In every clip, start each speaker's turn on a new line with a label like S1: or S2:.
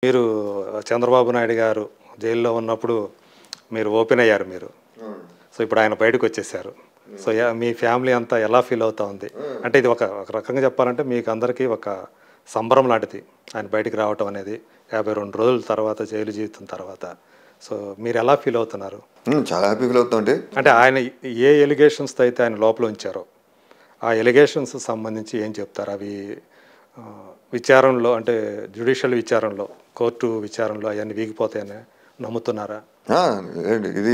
S1: మీరు చంద్రబాబు నాయుడు గారు జైల్లో ఉన్నప్పుడు మీరు ఓపెన్ అయ్యారు మీరు. సో ఇప్పుడు ఆయన బయటకొచ్చేసారు. సో మీ ఫ్యామిలీ అంతా ఎలా ఫీల్ అవుతా ఉంది? అంటే ఇది ఒక రకంగా చెప్పాలంటే మీకు అందరికీ ఒక సంబరం లాంటిది. ఆయన బయటికి రావటం అనేది 52 రోజుల తర్వాత జైలు జీవితం తర్వాత. సో మీరు ఎలా ఫీల్ అవుతున్నారు?
S2: చాలా హ్యాపీ ఫీల్ అవుతామండి.
S1: అంటే ఆయన ఏ ఎలిగేషన్స్తో అయితే ఆయన లోపల ఉంచారో ఆ ఎలిగేషన్స్ సంబంధించి ఏం చెప్తారు? అవి విచారణలో అంటే జ్యుడిషియల్ విచారణలో కోర్టు విచారణలో అవన్నీ వీగిపోతాయని నమ్ముతున్నారా?
S2: ఇది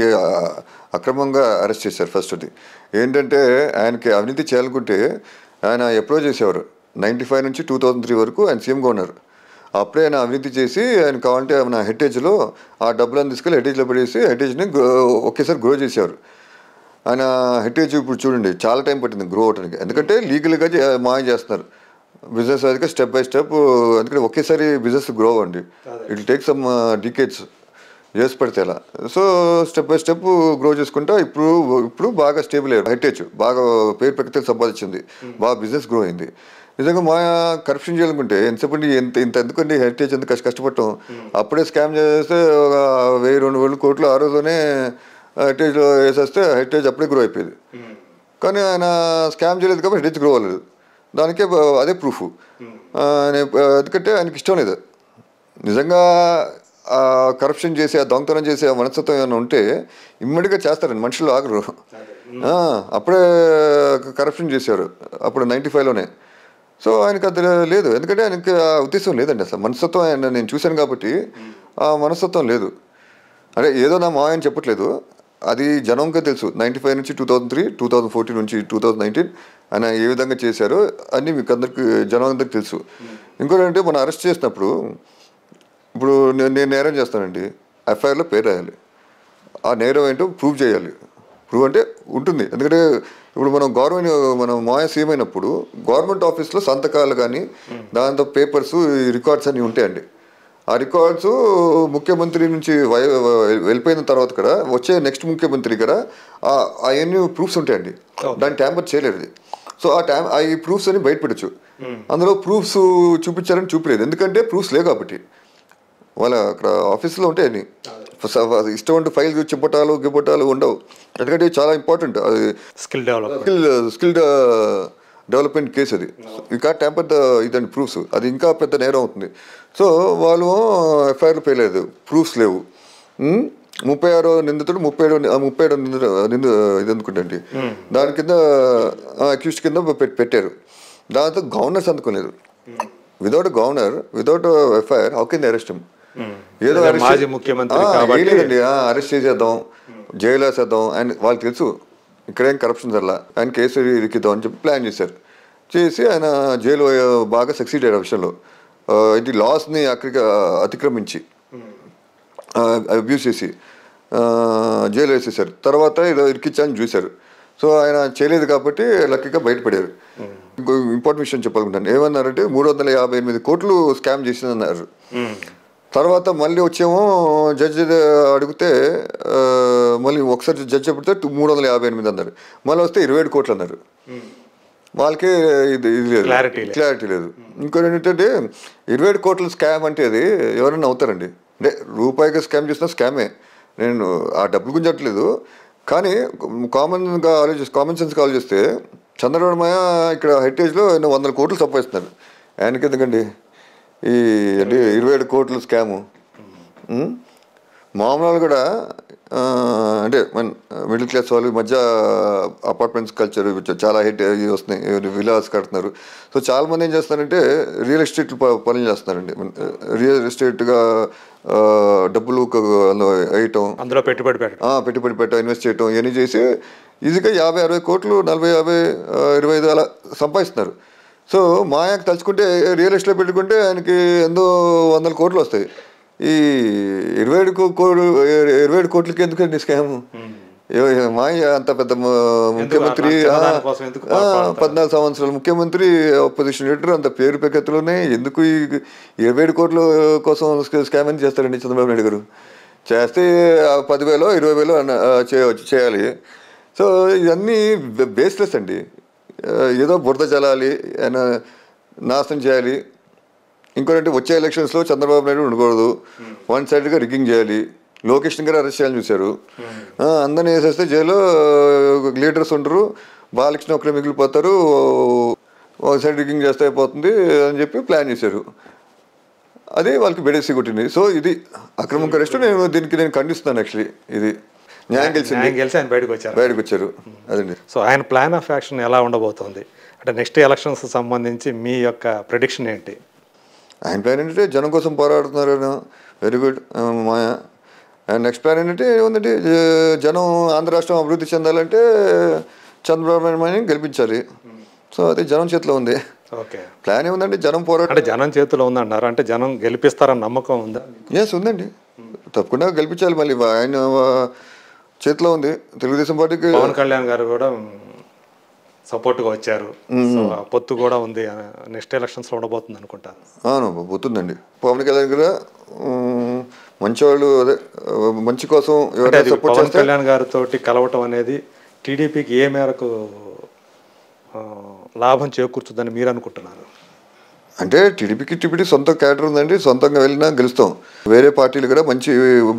S2: అక్రమంగా అరెస్ట్ చేశారు. ఫస్ట్ది ఏంటంటే ఆయనకి అవినీతి చేయాలనుకుంటే ఆయన అప్రోచ్ చేసేవారు. 95 నుంచి 2003 వరకు ఆయన సీఎంగా ఉన్నారు. అప్పుడే ఆయన అవినీతి చేసి ఆయన కావాలంటే మన హెరిటేజ్లో ఆ డబ్బులను తీసుకెళ్ళి హెరిటేజ్లో పడేసి హెరిటేజ్ని ఒకేసారి గ్రో చేసేవారు. ఆయన హెరిటేజ్ ఇప్పుడు చూడండి చాలా టైం పట్టింది గ్రో అవడానికి. ఎందుకంటే లీగల్గా మాయం చేస్తున్నారు బిజినెస్ అయితే స్టెప్ బై స్టెప్. ఎందుకంటే ఒకేసారి బిజినెస్ గ్రో అవ్వండి, ఇట్ టేక్ సమ్ డికేట్స్ చేసి పడితే అలా. So step by step grow చేసుకుంటా ఇప్పుడు బాగా స్టేబుల్ అయ్యారు. హెరిటేజ్ బాగా పేరు ప్రఖ్యాతులు సంపాదించింది, బాగా బిజినెస్ గ్రో అయింది. నిజంగా మా కరప్షన్ చేయాలనుకుంటే ఎంతసేపటి ఇంత ఎందుకండి హెరిటేజ్ ఎందుకు కష్టపడటం? అప్పుడే స్కామ్ చేస్తే ఒక 1000-2000 కోట్లు ఆ రోజునే హెరిటేజ్లో వేసేస్తే హెరిటేజ్ అప్పుడే గ్రో అయిపోయేది. కానీ ఆయన స్కామ్ చేయలేదు కాబట్టి హెరిటేజ్ గ్రో అవ్వలేదు. దానికే అదే ప్రూఫ్. ఎందుకంటే ఆయనకి ఇష్టం లేదు. నిజంగా కరప్షన్ చేసి ఆ దొంగతనం చేసి ఆ మనస్తత్వం ఏమైనా ఉంటే ఇమ్మీడియట్గా చేస్తారండి, మనుషులు ఆగరు. అప్పుడే కరప్షన్ చేశారు అప్పుడు 95లోనే. సో ఆయనకు అది లేదు, ఎందుకంటే ఆయనకి ఆ ఉద్దేశం లేదండి. అసలు మనస్తత్వం ఆయన నేను చూశాను కాబట్టి ఆ మనస్తత్వం లేదు. అంటే ఏదో నా మా ఆయన చెప్పట్లేదు, అది జనంగా తెలుసు. 95 నుంచి 2003, 2014 నుంచి 2019 ఆయన ఏ విధంగా చేశారో అన్నీ మీకు అందరికి జనం అందరికి తెలుసు. ఇంకోటి అంటే మనం అరెస్ట్ చేసినప్పుడు ఇప్పుడు నేను నేరం చేస్తానండి, ఎఫ్ఐఆర్లో పేరు రాయాలి. ఆ నేరం ఏంటో ప్రూవ్ చేయాలి. ప్రూవ్ అంటే ఉంటుంది. ఎందుకంటే ఇప్పుడు మనం మాయ సీఎం అయినప్పుడు గవర్నమెంట్ ఆఫీస్లో సంతకాలు కానీ దాంతో పేపర్స్ రికార్డ్స్ అన్నీ ఉంటాయండి. ఆ రికార్డ్స్ ముఖ్యమంత్రి నుంచి వెళ్ళిపోయిన తర్వాత కూడా వచ్చే నెక్స్ట్ ముఖ్యమంత్రి కూడా అవన్నీ ప్రూఫ్స్ ఉంటాయండి. దాన్ని ట్యాంపర్ చేయలేదు. సో ఈ ప్రూఫ్స్ అని బయటపెట్టచ్చు. అందులో ప్రూఫ్స్ చూపించారని చూపలేదు, ఎందుకంటే ప్రూఫ్స్ లేవు కాబట్టి. వాళ్ళ అక్కడ ఆఫీస్లో ఉంటాయని ఇష్టం అంటే ఫైల్ గిప్పటాలు ఉండవు. ఎందుకంటే చాలా ఇంపార్టెంట్, అది స్కిల్ డెవలప్మెంట్ కేసు. అది ఇంకా ట్యాంపర్ ఇదండి ప్రూఫ్స్, అది ఇంకా పెద్ద నేరం అవుతుంది. సో వాళ్ళు ఎఫ్ఐఆర్లు పేయలేదు, ప్రూఫ్స్ లేవు. 36 నిందితుడు 37 ఇది ఎందుకుంటండి దాని కింద అక్యూజ్డ్ కింద పెట్టారు. దాంతో గవర్నర్ సంతకం లేదు. Without governor, without FIR how can they arrest him? ఏదో లేదండి, అరెస్ట్ చేసేద్దాం, జైలు వేసేద్దాం. ఆయన వాళ్ళకి తెలుసు ఇక్కడేం కరప్షన్ జరలా, ఆయన కేసు ఇరికిద్దాం అని చెప్పి ప్లాన్ చేశారు. చేసి ఆయన జైలు బాగా సక్సీడ్ అయ్యారు ఆ విషయంలో. ఇది లాస్ని అతిక్రమించి అబ్యూస్ చేసి జైలు వేసేసారు. తర్వాత ఏదో ఇరికిచ్చాలని చూశారు. సో ఆయన చేయలేదు కాబట్టి లక్కీగా బయటపడారు. ఇంకో ఇంపార్టెంట్ విషయం చెప్పాలనుకుంటాను. ఏమన్నారంటే 358 కోట్లు స్కామ్ చేసిందన్నారు. తర్వాత మళ్ళీ వచ్చేమో జడ్జి అడిగితే మళ్ళీ ఒకసారి జడ్జి చెప్తే 358 అన్నారు. మళ్ళీ వస్తే 27 కోట్లు అన్నారు. వాళ్ళకి ఇది లేదు, క్లారిటీ లేదు. ఇంకోటి ఏంటంటే 27 కోట్ల స్కామ్ అంటే అది ఎవరైనా అవుతారండి. అంటే రూపాయిగా స్కామ్ చేసినా స్కామే. నేను ఆ డబ్బులు గురించి చెప్పట్లేదు. కానీ కామన్ సెన్స్గా ఆలోచిస్తే చంద్రబాబు ఇక్కడ హెరిటేజ్లో 100 కోట్లు సంపాదిస్తున్నారు. ఆయనకి ఎందుకండి ఈ అంటే 27 కోట్ల స్కాము? మామూలు కూడా అంటే మన మిడిల్ క్లాస్ వాళ్ళు ఈ మధ్య అపార్ట్మెంట్స్ కల్చర్ చాలా వస్తున్నాయి, విలాస్ కడుతున్నారు. సో చాలామంది ఏం చేస్తున్నారంటే రియల్ ఎస్టేట్ పనులు చేస్తున్నారండి. రియల్ ఎస్టేట్గా డబ్బులు వేయటం,
S1: అందులో పెట్టుబడి
S2: పెట్టడం, ఇన్వెస్ట్ చేయటం, ఇవన్నీ చేసి ఈజీగా 50-60 కోట్లు 40-50 25 అలా సంపాదిస్తున్నారు. సో మాయాకి తలుచుకుంటే రియల్ ఎస్టేట్ పెట్టుకుంటే ఆయనకి ఎంతో 100 కోట్లు వస్తాయి. ఈ 27 కోట్లకి ఎందుకండి స్కాము? మాయ అంత పెద్ద ముఖ్యమంత్రి, 14 సంవత్సరాల ముఖ్యమంత్రి, అపోజిషన్ లీడర్, అంత పేరు ప్రఖ్యాతులునే ఎందుకు ఈ 27 కోట్ల కోసం స్కామ్ అని చేస్తారండి చంద్రబాబు నాయుడు గారు? చేస్తే 10,000 20,000 చేయాలి. సో ఇవన్నీ బేస్లెస్ అండి. ఏదో బురద జలాలి, నాశనం చేయాలి. ఇంకోటి వచ్చే ఎలక్షన్స్లో చంద్రబాబు నాయుడు ఉండకూడదు, వన్ సైడ్గా రిగ్గింగ్ చేయాలి, లోకేష్ని గారు అరెస్ట్ చేయాలని చూశారు. అందరినీ వేసేస్తే జైల్లో లీడర్స్ ఉండరు, బాలకృష్ణ ఒక్కరే మిగిలిపోతారు, ఒక సైడ్ రిగ్గింగ్ చేస్తే అయిపోతుంది అని చెప్పి ప్లాన్ చేశారు. అది వాళ్ళకి బెడేసి కొట్టింది. సో ఇది అక్రమం అరెస్ట్. దీనికి నేను ఖండిస్తున్నాను. యాక్చువల్లీ ఇది న్యాయం గెలిచి
S1: ఆయన బయటకు వచ్చారు.
S2: అదండి.
S1: సో ఆయన ప్లాన్ ఆఫ్ యాక్షన్ ఎలా ఉండబోతోంది అంటే నెక్స్ట్ ఎలక్షన్స్ సంబంధించి మీ యొక్క ప్రెడిక్షన్ ఏంటి?
S2: ఆయన ప్లాన్ ఏంటంటే జనం కోసం పోరాడుతున్నారు. Very good Maya. And next plan ఏంటంటే ఏముందంటే జనం ఆంధ్ర రాష్ట్రం అభివృద్ధి చెందాలంటే చంద్రబాబు నాయుడు గెలిపించాలి. సో అది జనం చేతిలో ఉంది.
S1: ఓకే,
S2: ప్లాన్ ఏముందండి జనం పోరాటం
S1: అంటే జనం చేతిలో ఉందన్నారు. అంటే జనం గెలిపిస్తారని నమ్మకం ఉందా?
S2: ఎస్ ఉందండి, తప్పకుండా గెలిపించాలి. మళ్ళీ ఆయన చేతిలో ఉంది. తెలుగుదేశం పార్టీకి
S1: పవన్ కళ్యాణ్ గారు కూడా సపోర్ట్గా వచ్చారు. సో ఆ పొత్తు కూడా ఉంది. నెక్స్ట్ ఎలక్షన్స్లో ఉండబోతుంది అనుకుంటాను.
S2: అవును, పోతుందండి. పవన్ కళ్యాణ్ గారు మంచివాళ్ళు, అదే మంచి కోసం ఎవరైనా సపోర్ట్
S1: పవన్ కళ్యాణ్ గారితో కలవటం అనేది టీడీపీకి ఏ మేరకు లాభం చేకూర్చుద్దని మీరు అనుకుంటున్నారు?
S2: అంటే టీడీపీ సొంత క్యాడర్ ఉందండి, సొంతంగా వెళ్ళినా గెలుస్తాం. వేరే పార్టీలు కూడా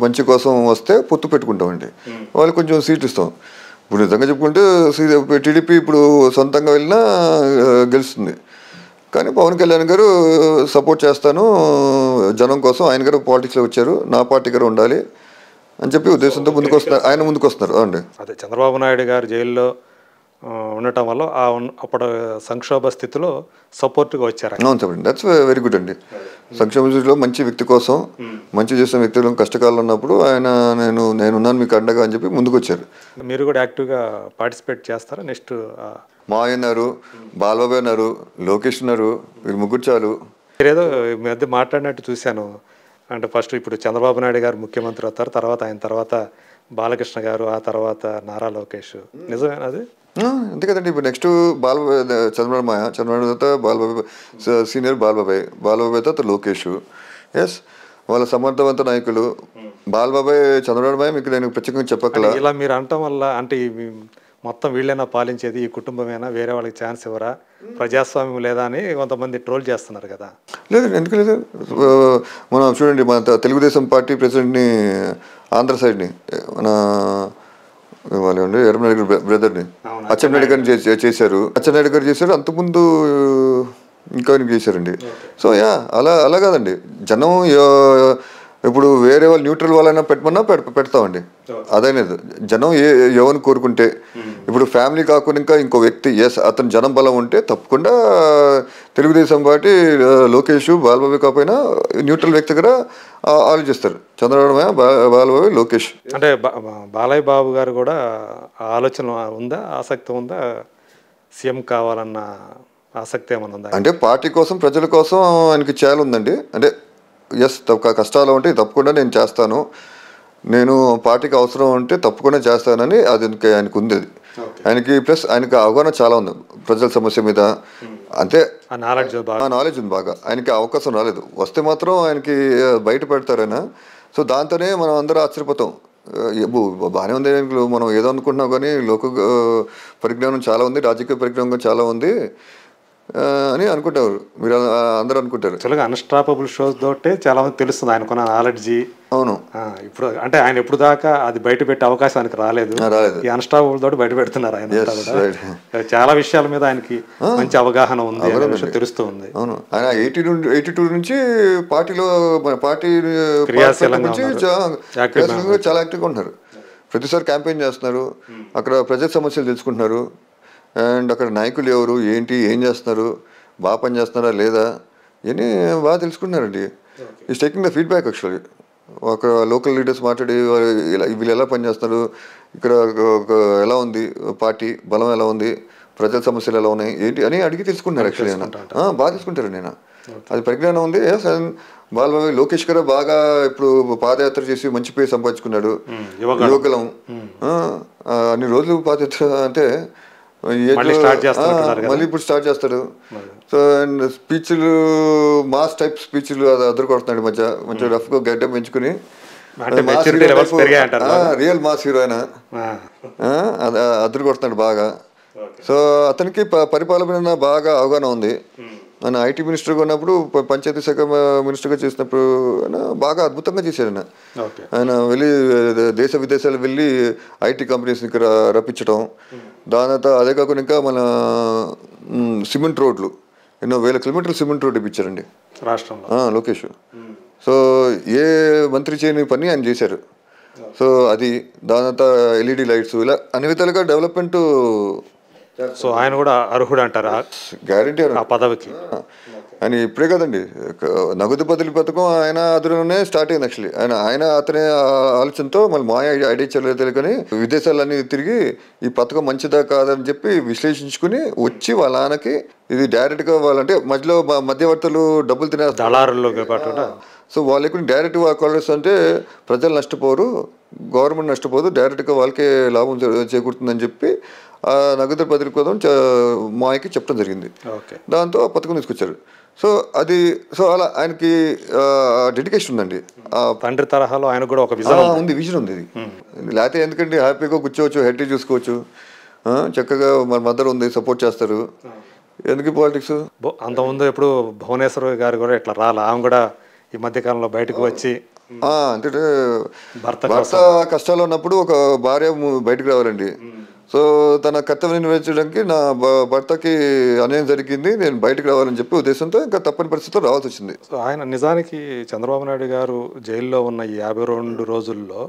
S2: మంచి కోసం వస్తే పొత్తు పెట్టుకుంటామండి, వాళ్ళు కొంచెం సీట్లు ఇస్తాం. ఇప్పుడు నిజంగా చెప్పుకుంటే టీడీపీ ఇప్పుడు సొంతంగా వెళ్ళినా గెలుస్తుంది. కానీ పవన్ కళ్యాణ్ గారు సపోర్ట్ చేస్తాను జనం కోసం, ఆయన గారు పాలిటిక్స్లో వచ్చారు, నా పార్టీ గారు ఉండాలి అని చెప్పి ఉద్దేశంతో ఆయన ముందుకు వస్తున్నారు. అండి
S1: అదే చంద్రబాబు నాయుడు గారు జైల్లో ఉండటం వల్ల అప్పుడు సంక్షోభ స్థితిలో సపోర్ట్గా వచ్చారు.
S2: అవును చెప్పండి, దట్స్ వెరీ గుడ్ అండి. సంక్షేమ స్థితిలో మంచి వ్యక్తి కోసం, మంచి చేసిన వ్యక్తులు కష్టకాలంలో ఉన్నప్పుడు ఆయన నేనున్నాను మీకు అండగా అని చెప్పి ముందుకు వచ్చారు.
S1: మీరు కూడా యాక్టివ్గా పార్టిసిపేట్ చేస్తారా? నెక్స్ట్
S2: మా అన్నారు, బాలబాబు అన్నారు, లోకేష్ ఉన్నారు, వీళ్ళు ముగ్గురు చాలు.
S1: మీరేదో మీ మధ్య మాట్లాడినట్టు చూశాను. అంటే ఫస్ట్ ఇప్పుడు చంద్రబాబు నాయుడు గారు ముఖ్యమంత్రి అవుతారు, తర్వాత ఆయన తర్వాత బాలకృష్ణ గారు, ఆ తర్వాత నారా లోకేష్. నిజమేనా అది?
S2: అంతే కదండి. ఇప్పుడు నెక్స్ట్ చంద్రబాబు తర్వాత బాలబాబు సీనియర్ బాలబాబు తర్వాత లోకేష్. ఎస్, వాళ్ళ సమర్థవంత నాయకులు. బాలబాబాయ్ చంద్రబాబు మీకు నేను ప్రత్యేకంగా చెప్పగల.
S1: ఇలా మీరు అనటం వల్ల అంటే మొత్తం వీళ్ళైనా పాలించేది, ఈ కుటుంబమేనా, వేరే వాళ్ళకి ఛాన్స్ ఇవ్వరా, ప్రజాస్వామ్యం లేదా అని కొంతమంది ట్రోల్ చేస్తున్నారు కదా?
S2: లేదు, ఎందుకు లేదు. మనం చూడండి, మన తెలుగుదేశం పార్టీ ప్రెసిడెంట్ని ఆంధ్ర సైడ్ని మన వాళ్ళు ఎర్రమనాయుడు గారి బ్రదర్ని అచ్చెన్నాయుడు గారిని చేశారు. అచ్చెన్నాయుడు గారు చేశారు, అంతకుముందు ఇంకా చేశారండి. సో అలా కాదండి. జనం ఇప్పుడు వేరే వాళ్ళు న్యూట్రల్ వాళ్ళైనా పెట్టమన్నా పెడతామండి. అదనేది జనం ఎవరిని కోరుకుంటే, ఇప్పుడు ఫ్యామిలీ కాకుండా ఇంకా ఇంకో వ్యక్తి అతను జనం బలం ఉంటే తప్పకుండా తెలుగుదేశం పార్టీ లోకేష్ బాలబాబు కాకపోయినా న్యూట్రల్ వ్యక్తి కూడా ఆలోచిస్తారు. చంద్రబాబు బాలబాబు లోకేష్.
S1: అంటే బాలయ్య బాబు గారు కూడా ఆలోచన ఉందా, ఆసక్తి ఉందా, సీఎం కావాలన్న ఆసక్తి ఏమైనా ఉందా?
S2: అంటే పార్టీ కోసం, ప్రజల కోసం ఆయనకి చేయాలి ఉందండి. అంటే కష్టాలు ఉంటే తప్పకుండా నేను చేస్తాను, నేను పార్టీకి అవసరం ఉంటే తప్పకుండా చేస్తానని అది ఆయనకు ఉంది. ఆయనకి ప్లస్ ఆయనకి అవగాహన చాలా ఉంది ప్రజల సమస్య మీద. అంతే, నాలెడ్జ్ ఉంది బాగా. ఆయనకి అవకాశం రాలేదు, వస్తే మాత్రం ఆయనకి బయట పెడతారైనా. సో దాంతోనే మనం అందరూ ఆశ్చర్యపోతాం. బాగానే ఉంది, మనం ఏదో అనుకుంటున్నాం కానీ లోక పరిజ్ఞానం చాలా ఉంది, రాజకీయ పరిజ్ఞానం చాలా ఉంది అని అనుకుంటారు. మీరు అందరూ అనుకుంటారు.
S1: యాక్చువల్గా అన్స్టాపబుల్ షోస్ తోటే చాలా మంది తెలుస్తుంది ఆయనకున్న నాలెడ్జీ.
S2: అవును,
S1: ఇప్పుడు అంటే ఆయన ఎప్పుడు దాకా అది బయట పెట్టే అవకాశం ఆయనకు రాలేదు. ఈ అన్స్టాపబుల్ తోటి బయట పెడుతున్నారు ఆయన. చాలా విషయాల మీద ఆయనకి మంచి అవగాహన ఉంది, తెలుస్తూ ఉంది.
S2: అవును, ఆయన 82 నుంచి పార్టీలో పార్టీ చాలా యాక్టివ్గా ఉంటున్నారు. ప్రతిసారి క్యాంపెయిన్ చేస్తున్నారు, అక్కడ ప్రజల సమస్యలు తెలుసుకుంటున్నారు. అండ్ అక్కడ నాయకులు ఎవరు, ఏంటి, ఏం చేస్తున్నారు, బాగా పని చేస్తున్నారా లేదా ఇవన్నీ బాగా తెలుసుకుంటున్నారండి. Is taking the feedback. Actually ఒక లోకల్ లీడర్స్ మాట్లాడి వీళ్ళు ఎలా పనిచేస్తున్నారు, ఇక్కడ ఎలా ఉంది పార్టీ బలం, ఎలా ఉంది, ప్రజల సమస్యలు ఎలా ఉన్నాయి, ఏంటి అని అడిగి తెలుసుకుంటున్నారు. యాక్చువల్లీ బాగా తెలుసుకుంటారు. నేను అది పరిజ్ఞానం ఉంది. బాలబాబు లోకేష్ గారు బాగా ఇప్పుడు పాదయాత్ర చేసి మంచి పేరు సంపాదించుకున్నాడు. యువకులం అన్ని రోజులు పాదయాత్ర అంటే మళ్ళీ ఇప్పుడు స్టార్ట్ చేస్తాడు. సో అండ్ స్పీచ్లు, మాస్ టైప్ స్పీచ్లు అది అద్దరు కొడుతున్నాడు. మంచిగా రఫ్గా గడ్డం పెంచుకుని రియల్ మాస్ హీరో అయినా అద్దరు కొడుతున్నాడు బాగా. సో అతనికి పరిపాలన బాగా అవగాహన ఉంది. ఆయన ఐటీ మినిస్టర్గా ఉన్నప్పుడు పంచాయతీ శాఖ మినిస్టర్గా చేసినప్పుడు ఆయన బాగా అద్భుతంగా చేశారు. ఆయన వెళ్ళి దేశ విదేశాలు వెళ్ళి ఐటీ కంపెనీస్ని ఇక్కడ రప్పించడం. దాని తర్వాత అదే కాకుండా ఇంకా మన సిమెంట్ రోడ్లు ఎన్నో వేల కిలోమీటర్లు సిమెంట్ రోడ్ ఇప్పించారండి
S1: రాష్ట్రంలో
S2: లోకేష్. సో ఏ మంత్రి చేయని పని ఆయన చేశారు. సో అది దాని తర్వాత ఎల్ఈడి లైట్స్ ఇలా అన్ని విధాలుగా డెవలప్మెంట్.
S1: సో ఆయన కూడా అర్హుడు అంటారా
S2: గ్యారంటీ
S1: ఆ పదవికి?
S2: ఆయన ఇప్పుడే కదండి, నగదు బదిలీ పథకం ఆయన అదులోనే స్టార్ట్ అయింది. యాక్చువల్లీ అతని ఆలోచనతో మళ్ళీ మా ఐడియా తెలియదు కానీ విదేశాలన్నీ తిరిగి ఈ పథకం మంచిదా కాదని చెప్పి విశ్లేషించుకుని వచ్చి వాళ్ళ నాన్నకి ఇది డైరెక్ట్గా వాళ్ళంటే మధ్యలో మధ్యవర్తులు డబ్బులు తినేస్తారు
S1: దళారులు.
S2: సో వాళ్ళకి డైరెక్ట్ కాలర్స్ అంటే ప్రజలు నష్టపోరు, గవర్నమెంట్ నష్టపోదు, డైరెక్ట్గా వాళ్ళకే లాభం చేకూరుతుందని చెప్పి ఆ నగదు బదిలీ పథకం మాయకి చెప్పడం జరిగింది. దాంతో ఆ పథకం తీసుకొచ్చారు. సో అది అలా ఆయనకి డెడికేషన్ ఉందండి.
S1: తండ్రి తరహాలో ఆయన కూడా ఒక విజన్
S2: ఉంది, విజన్ ఉంది. లేకపోతే ఎందుకంటే హ్యాపీగా కూర్చోవచ్చు, హెడ్ చూసుకోవచ్చు, చక్కగా మన మదర్ ఉంది, సపోర్ట్ చేస్తారు. ఎందుకు పాలిటిక్స్?
S1: అంతకుముందు ఎప్పుడు భువనేశ్వర్ గారు కూడా ఇట్లా రాలా, ఆమె కూడా ఈ మధ్యకాలంలో బయటకు వచ్చి
S2: అంటే భర్త కష్టాలు ఉన్నప్పుడు ఒక భార్య బయటకు రావాలండి. సో తన కర్తవ్యం నిర్వహించడానికి నా భర్తకి అన్యాయం జరిగింది, నేను బయటకు రావాలని చెప్పి ఉద్దేశంతో ఇంకా తప్పని పరిస్థితిలో రావాల్సి వచ్చింది.
S1: సో ఆయన నిజానికి చంద్రబాబు నాయుడు గారు జైల్లో ఉన్న ఈ 52 రోజుల్లో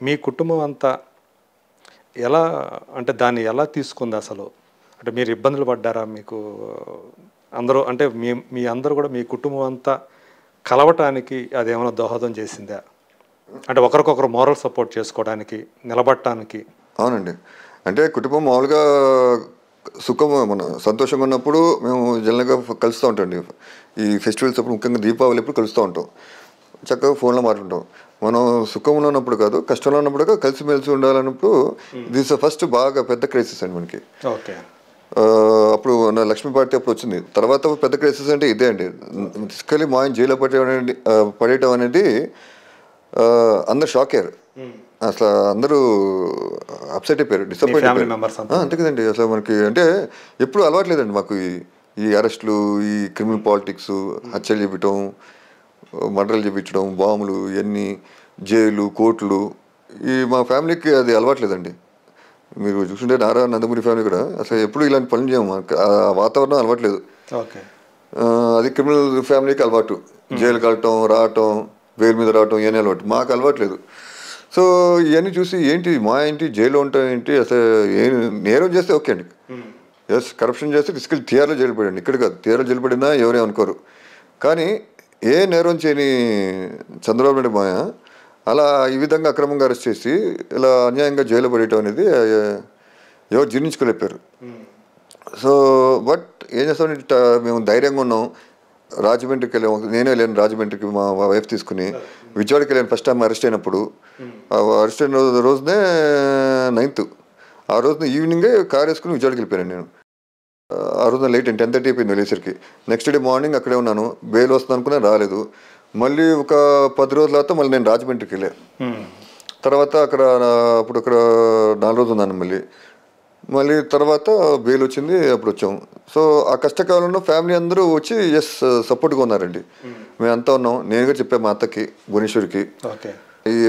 S1: మీ కుటుంబం అంతా ఎలా అంటే దాన్ని ఎలా తీసుకుంది అసలు? అంటే మీరు ఇబ్బందులు పడ్డారా? మీకు అందరూ అంటే మీ అందరూ కూడా మీ కుటుంబం అంతా కలవటానికి అదేమైనా దోహదం చేసిందా? అంటే ఒకరికొకరు మోరల్ సపోర్ట్ చేసుకోవడానికి, నిలబడటానికి?
S2: అవునండి. అంటే కుటుంబం మామూలుగా మన సంతోషంగా ఉన్నప్పుడు మేము జనరల్గా కలుస్తూ ఉంటాండి. ఈ ఫెస్టివల్స్ అప్పుడు ముఖ్యంగా దీపావళి ఎప్పుడు కలుస్తూ ఉంటాం, చక్కగా ఫోన్లో మాట్లాడుతాం. మనం సుఖంలో ఉన్నప్పుడు కాదు, కష్టంలో ఉన్నప్పుడు కలిసిమెలిసి ఉండాలన్నప్పుడు దిస్ ఫస్ట్ బాగా పెద్ద క్రైసిస్ అండి మనకి. అప్పుడు నా లక్ష్మీ పార్టీ అప్పుడు వచ్చింది. తర్వాత పెద్ద క్రైసిస్ అంటే ఇదే అండి, తీసుకెళ్ళి మా ఆయన జైల్లో పడేయడం అనేది అందరు షాక్ అయ్యారు. అసలు అందరూ అప్సెట్ అయిపోయారు, డిసప్పాయింట్ అయిపోయారు. అంతే కదండి. అసలు మనకి అంటే ఎప్పుడు అలవాట్లేదండి మాకు ఈ అరెస్టులు, ఈ క్రిమినల్ పాలిటిక్స్, హత్యలు చేపించడం, మర్డర్లు చేపించడం, బాంబులు, ఇవన్నీ జైలు, కోర్టులు, మా ఫ్యామిలీకి అది అలవాట్లేదండి. మీరు చూస్తుంటే నారా నందమూరి ఫ్యామిలీ కూడా అసలు ఎప్పుడు ఇలాంటి పనులు చేయము, ఆ వాతావరణం అలవాట్లేదు. అది క్రిమినల్ ఫ్యామిలీకి అలవాటు, జైలుకి వెళ్ళటం, రావటం, వేలు మీద రావటం, ఇవన్నీ అలవాటు. మాకు అలవాట్లేదు. సో ఇవన్నీ చూసి ఏంటి జైల్లో ఉంటాం ఏంటి, అసలు ఏం నేరం చేస్తే ఓకే అండి, ఎస్ కరప్షన్ చేస్తే తీసుకెళ్ళి టీఆర్లో జైలు పడండి, ఇక్కడ కాదు టీఆర్లో జైలు పడినా ఎవరేం అనుకోరు. కానీ ఏ నేరం చేయని చంద్రబాబు నాయుడు మాయ అలా ఈ విధంగా అక్రమంగా అరెస్ట్ చేసి ఇలా అన్యాయంగా జైలు పడేయటం అనేది ఎవరు జీర్ణించుకోలేపారు. సో బట్ ఏం చేస్తామంటే మేము ధైర్యంగా ఉన్నాం. రాజమండ్రికి వెళ్ళాము, నేనే వెళ్ళాను రాజమండ్రికి మా వైఫ్ తీసుకుని. విజయవాడకి వెళ్ళాను ఫస్ట్ టైం అరెస్ట్ అయినప్పుడు. అరెస్ట్ అయిన రోజునే 9th, ఆ రోజున ఈవినింగే కార్ వేసుకుని విజయవాడకి వెళ్ళిపోయాను నేను. ఆ రోజున లేట్ 10:30 అయిపోయింది వెళ్ళేసరికి. నెక్స్ట్ డే మార్నింగ్ అక్కడే ఉన్నాను. బెయిల్ వస్తుంది అనుకునే రాలేదు. మళ్ళీ ఒక 10 రోజుల తర్వాత మళ్ళీ నేను రాజమండ్రికి వెళ్ళాను. తర్వాత అక్కడ 4 రోజులు ఉన్నాను. మళ్ళీ తర్వాత బెయిల్ వచ్చింది, అప్పుడు వచ్చాము. సో ఆ కష్టకాలంలో ఫ్యామిలీ అందరూ వచ్చి సపోర్ట్గా ఉన్నారండి. మేమంతా ఉన్నాం. నేను కూడా చెప్పాను మా అత్తకి, భువనేశ్వరికి,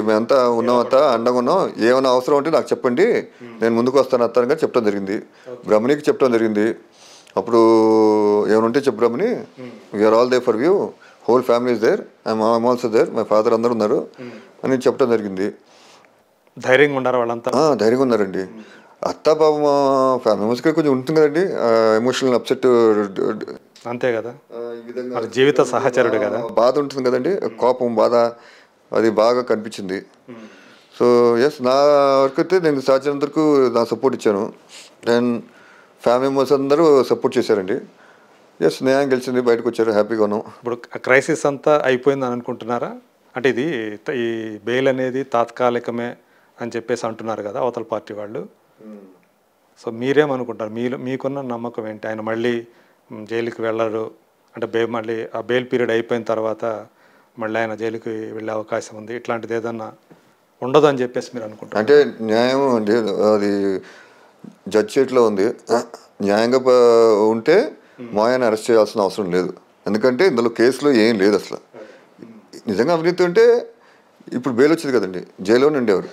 S2: మేమంతా ఉన్నామంతా అండగా ఉన్నాం, ఏమైనా అవసరం ఉంటే నాకు చెప్పండి, నేను ముందుకు వస్తాను అత్తాను కానీ చెప్పడం జరిగింది. బ్రహ్మణికి చెప్పడం జరిగింది. అప్పుడు ఏమైనా ఉంటే చెప్పు Brahmani, we are all there for you, whole family is there, I'm also there, my father అందరూ ఉన్నారు అని చెప్పడం జరిగింది.
S1: ధైర్యంగా ఉన్నారు వాళ్ళంతా?
S2: ధైర్యంగా ఉన్నారండి. అత్త బాబు మా ఫ్యామిలీ మెంబర్స్కి కొంచెం ఉంటుంది కదండి ఎమోషనల్ అప్సెట్,
S1: అంతే కదా, జీవిత సహచరుడు కదా,
S2: బాధ ఉంటుంది కదండి, కోపం, బాధ, అది బాగా కనిపించింది. సో నా వరకు అయితే నేను సాధ్యమైనంతవరకు నా సపోర్ట్ ఇచ్చాను. అండ్ ఫ్యామిలీ మెంబర్స్ అందరూ సపోర్ట్ చేశారండి. న్యాయం గెలిచింది, బయటకు వచ్చారు, హ్యాపీగా ఉన్నాం.
S1: ఇప్పుడు క్రైసిస్ అంతా అయిపోయిందని అనుకుంటున్నారా? అంటే ఇది ఈ బెయిల్ అనేది తాత్కాలికమే అని చెప్పేసి అంటున్నారు కదా అవతల పార్టీ వాళ్ళు. సో మీరేమనుకుంటారు? మీకున్న నమ్మకం ఏంటి? ఆయన మళ్ళీ జైలుకి వెళ్ళరు అంటే మళ్ళీ ఆ బెయిల్ పీరియడ్ అయిపోయిన తర్వాత మళ్ళీ ఆయన జైలుకి వెళ్ళే అవకాశం ఉంది, ఇట్లాంటిది ఏదన్నా ఉండదు అని చెప్పేసి మీరు అనుకుంటారు?
S2: అంటే న్యాయం అండి, అది జడ్జ్ చేతిలో ఉంది. న్యాయంగా ఉంటే మాయాన్ని అరెస్ట్ చేయాల్సిన అవసరం లేదు. ఎందుకంటే ఇందులో కేసులో ఏం లేదు అసలు. నిజంగా అవినీతి అంటే ఇప్పుడు బెయిల్ వచ్చేది కదండి, జైల్లోనే ఉండేవారు.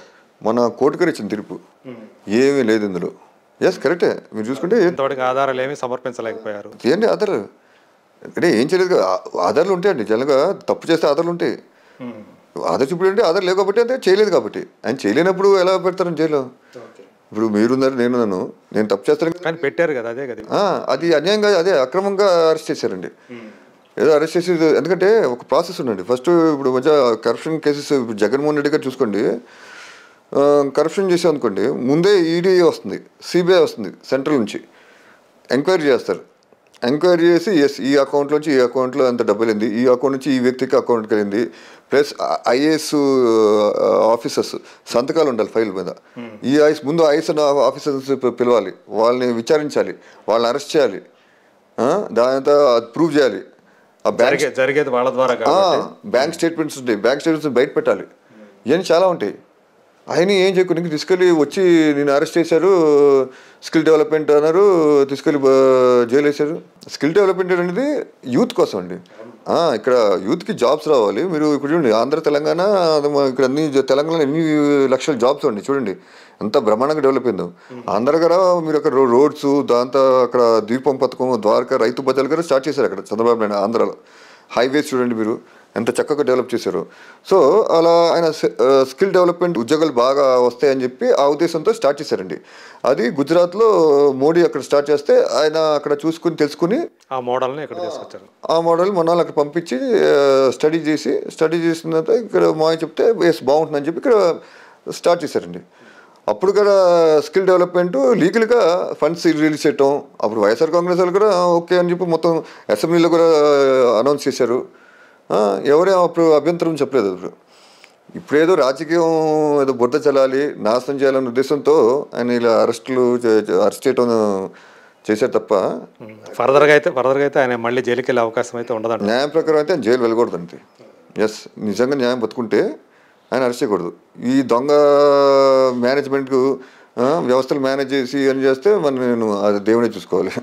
S2: మన కోర్టు గారు ఇచ్చిన తీర్పు ఏమీ లేదు ఇందులో. ఎస్ కరెక్టే, మీరు చూసుకుంటే
S1: ఇంతవరకు ఆధారాలు ఏమీ సమర్పించలేకపోయారు.
S2: ఏంటి ఆధారాలు అంటే ఏం చేయలేదు కదా. ఆధారాలు ఉంటాయండి, జనగా తప్పు చేస్తే ఆధారాలు ఉంటాయి. ఆధార్ చూపుడు అంటే ఆధార్ లేవు కాబట్టి అంటే చేయలేదు కాబట్టి. ఆయన చేయలేనప్పుడు ఎలా పెడతారని జైల్లో? ఇప్పుడు మీరున్నారు, నేనున్నాను, నేను తప్పు చేస్తాను
S1: కానీ పెట్టారు కదా, అదే కదా.
S2: అది అన్యాయంగా, అదే అక్రమంగా అరెస్ట్ చేశారండి. ఏదో అరెస్ట్ చేసి, ఎందుకంటే ఒక ప్రాసెస్ ఉండండి. ఫస్ట్ ఇప్పుడు మధ్య కరప్షన్ కేసెస్ ఇప్పుడు జగన్మోహన్ రెడ్డి గారు చూసుకోండి, కరప్షన్ చేసాం అనుకోండి, ముందే ఈడీ వస్తుంది, సిబిఐ వస్తుంది, సెంట్రల్ నుంచి ఎంక్వైరీ చేస్తారు. ఎంక్వైరీ చేసి ఎస్ ఈ అకౌంట్లోంచి ఈ అకౌంట్లో ఎంత డబ్బులు అయింది, ఈ అకౌంట్ నుంచి ఈ వ్యక్తికి అకౌంట్కి వెళ్ళింది, ప్లస్ ఐఏఎస్ ఆఫీసర్స్ సంతకాలు ఉండాలి ఫైల్ మీద. ఈ ఐఎస్ ముందు ఐఎస్ ఆఫీసర్స్ పిలవాలి, వాళ్ళని విచారించాలి, వాళ్ళని అరెస్ట్ చేయాలి, దానితో అది ప్రూవ్ చేయాలి. ఆ
S1: జరిగేది వాళ్ళ ద్వారా.
S2: బ్యాంక్ స్టేట్మెంట్స్ ఉంటాయి, బ్యాంక్ స్టేట్మెంట్స్ బయట పెట్టాలి. ఇవన్నీ చాలా ఉంటాయి. ఆయన ఏం చేయకుండా ఇంక తీసుకెళ్ళి వచ్చి నేను అరెస్ట్ చేశారు, స్కిల్ డెవలప్మెంట్ అన్నారు, తీసుకెళ్ళి జైలు వేశారు. స్కిల్ డెవలప్మెంట్ అనేది యూత్ కోసం అండి. ఇక్కడ యూత్కి జాబ్స్ రావాలి. మీరు ఇప్పుడు చూడండి, ఆంధ్ర తెలంగాణ ఇక్కడ అన్ని తెలంగాణ ఎన్ని లక్షల జాబ్స్ అండి. చూడండి ఎంత బ్రహ్మాండంగా డెవలప్ అయిందో. ఆంధ్ర గారు మీరు అక్కడ రోడ్స్, దాంతో అక్కడ దీపం పథకం, ద్వారకా రైతు బజార్లు గారు స్టార్ట్ చేశారు అక్కడ చంద్రబాబు నాయుడు. ఆంధ్రాలో హైవేస్ చూడండి మీరు ఎంత చక్కగా డెవలప్ చేశారు. సో అలా ఆయన స్కిల్ డెవలప్మెంట్ ఉద్యోగాలు బాగా వస్తాయని చెప్పి ఆ ఉద్దేశంతో స్టార్ట్ చేశారండి. అది గుజరాత్లో మోడీ అక్కడ స్టార్ట్ చేస్తే ఆయన అక్కడ చూసుకుని తెలుసుకుని
S1: ఆ మోడల్ని ఇక్కడ తీసుకొచ్చారు.
S2: ఆ మోడల్ మొన్న అక్కడ పంపించి స్టడీ చేసిన తర్వాత ఇక్కడ మాయ చెప్తే ఎస్ బాగుంటుందని చెప్పి ఇక్కడ స్టార్ట్ చేశారండి. అప్పుడు కూడా స్కిల్ డెవలప్మెంట్ లీగల్గా ఫండ్స్ రిలీజ్ చేయటం, అప్పుడు వైఎస్ఆర్ కాంగ్రెస్ వాళ్ళు కూడా ఓకే అని చెప్పి మొత్తం అసెంబ్లీలో కూడా అనౌన్స్ చేశారు. ఎవరేం అప్పుడు అభ్యంతరం చెప్పలేదు. ఇప్పుడు ఏదో రాజకీయం ఏదో బురద చల్లాలి, నాశనం చేయాలనే ఉద్దేశంతో ఆయన ఇలా అరెస్ట్ చేయటం చేశారు తప్ప
S1: ఫర్దర్గా అయితే ఆయన మళ్ళీ జైలుకి వెళ్ళే అవకాశం అయితే ఉండదు.
S2: న్యాయం ప్రకారం అయితే ఆయన జైలు వెళ్ళకూడదు అంతే. ఎస్ నిజంగా న్యాయం బతుకుంటే ఆయన అరెస్ట్ చేయకూడదు. ఈ దొంగ మేనేజ్మెంట్కు వ్యవస్థలు మేనేజ్ చేసి అని చేస్తే నేను అది దేవుడే చూసుకోవాలి.